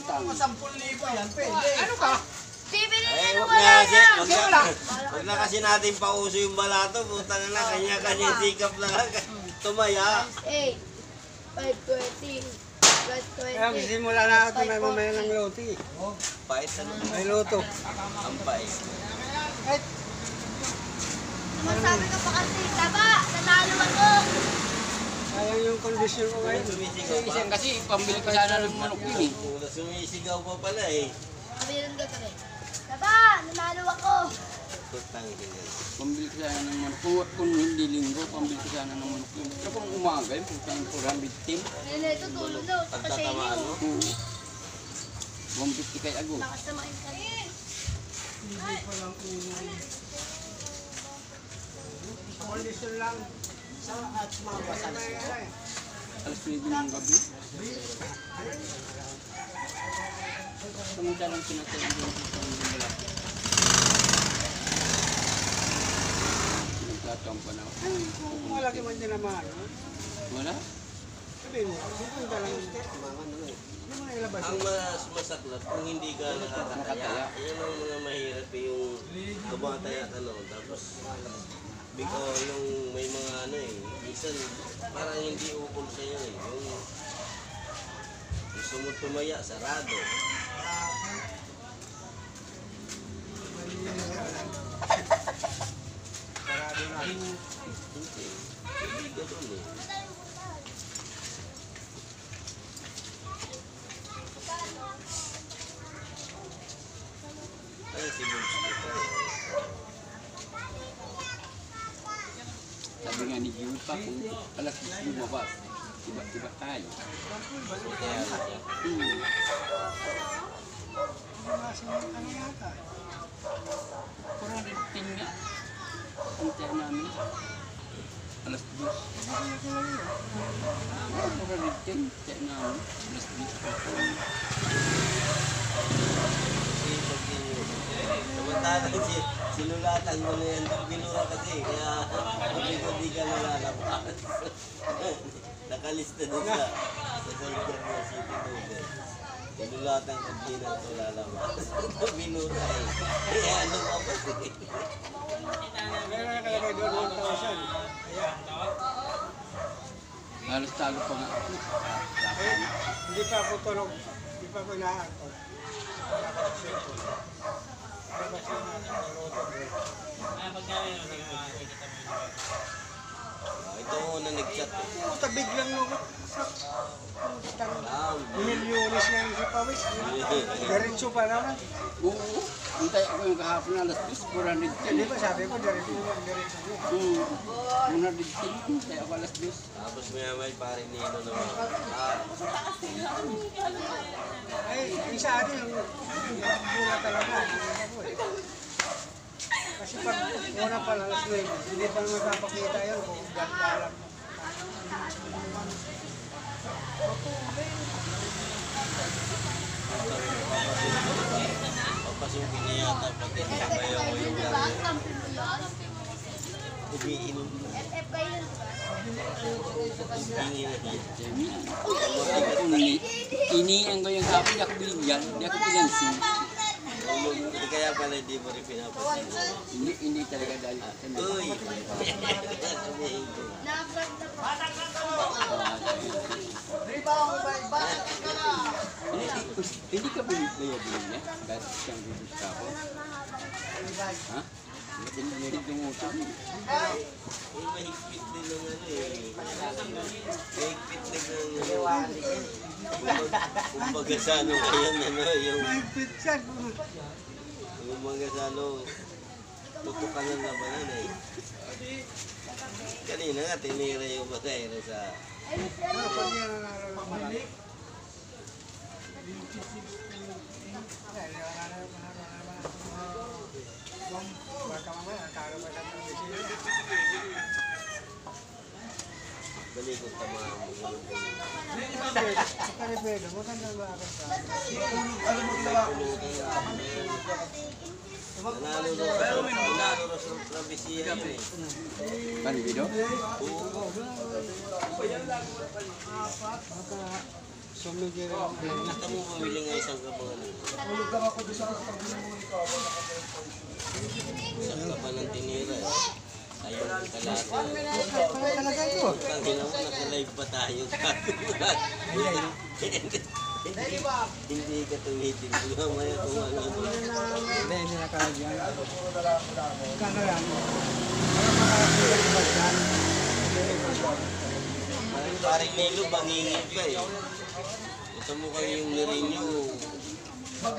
utang. 10,000 yan, pwede. Ano ka? Bibili Eh, na wag wala na kasi, na. wag na kasi natin pauso yung balato. Putang na, kanya-kanya sikap lang. Tumaya. 8, 520, 520. Kaya simula na ito na mamaya ng loti. Pait ano? May loto. Ang pait. Masabi ka pa kasi, taba, nanalo ako. Sayang yung kondisyon ko ngayon. Sumisigaw pa. Isang kasi, pambili ka sana ng manok yun eh. Pula, sumisigaw pa pala eh. Sabihin ka kami. Taba, nanalo ako. Putang ina. Pambili ka sana ng manok. Kung hindi linggo, pambili ka sana ng manok yun. Pero kung umaga yun, putang 400 team. Nila ito, tulog na. Sa Pagtatamaan mo. 150 kay Ago. Nakasamain ka. Kondisyon lang. At mabasa na siya. Alas 9 ng gabi. Samantalang pinatayin doon sa panggulat. Nagtatampa na ako. Kung malaki man din naman. Wala? Sabihin mo, pupunta lang yung step. Hindi mo na ilabas. Ang mas masaklat kung hindi ka nakakataya. Yan ang mga mahirap eh, yung tumataya ka noon. Tapos, yung may mga ano eh, minsan parang hindi ukol sa'yo eh. Yung gusto mo tumaya, sarado. Sarado na. Hindi ka doon eh. Kaya si Bulls Sabi nga ni Jun pa, kung alas 10 lumabas, iba tayo. kaya Ano yata? 410 nga. Ang tayo namin. Alas 10. 410, tayo namin. Alas 10. samantalang sinulatan mo na yan, binura kasi, kaya hindi ka nalalabas. Nakalista doon sa Soldier na City Novel. Sinulatan ko di na ito lalabas. Binura eh. Kaya ano ka pa eh. Meron na kalagay doon 1,000. Halos talo pa nga ako. Hindi pa ako tulog. Hindi pa ako inaakot. Ito na nag-chat eh. Puta, biglang nung milyones na yung si Pawis. Diretso pa naman. Oo, antay ako yung kahapon na alas 10, 410. Di ba sabi ko, diretso yun. 110, antay ako alas 10. Tapos may pare ni Ino naman. Ay, yung sa atin, mula talaga. Kasi pag una pa lang, alas 9, hindi pa naman mapapakita yun kung ganda. Papasukin niya yata pag tinabayaw ko yung gano'n. Umiinom na. FF kayo yun, diba? Hindi na niya. Jamie, iniyan ko yung kahapon, di ako binigyan. Di ako pinansin. Hindi kaya pala hindi mo rin pinapansin. Hindi talaga dahil. Uy! Sabihin ko. Na-vlog na po. Hindi ka binigyan niya? Dahil siyang bibista ko. Ha? Hindi yung utang. Mahigpit din ng ano eh. Mahigpit din ng kumbaga sa ano ngayon, ano, yung Mahigpit siya. kumbaga sa ano, tutukan ng labanan eh. Kanina nga, tinira yung bakayro sa... Ano pag yan nanalo ng malaki? Baka mamaya, talo pa siya ng bisita. Balikot tama mo. Karibedo, maganda ba ako sa Nanalo sa Travessia yun eh. Panibido? Oo. So medyo blend na. Kita mo bumili nga isang kabangan. Tulog lang ako doon sa pag-muli ko. Isang kaba ng tinira eh. Ayaw ng kalate. Pangay talaga ito. Ang ginawa, naka-live pa tayo. Hindi ka tumitin. Mamaya kung ano. Hindi nakalagyan. Kano yan? Para makakita ba dyan? Paring Nilo, bangingin ka eh. Ito mo kayo yung nirinyo. Ang